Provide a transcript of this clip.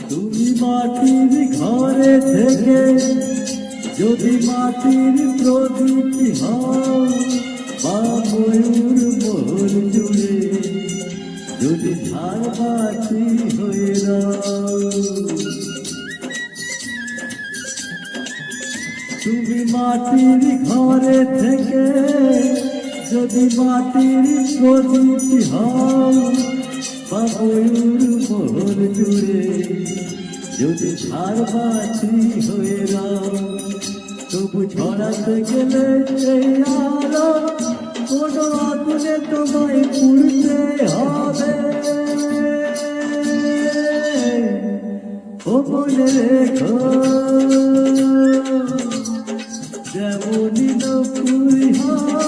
তুমি মাটির ঘরে থেকে যদি মাটির প্রদীপ হও বা ময়ূর মোর জুড়ে যদি ঝাড়বাতি হয়ে দাও, তুমি মাটির ঘরে থেকে যদি মাটির প্রদীপ হও বা ময়ূর মোর জুড়ে যদি ঝাড়বাতি হয়ে দাও, তবু ছড়াতে গেলে এই আলো কোনো আগুনে তোমায় পুড়তে হবে। ও মনে রেখো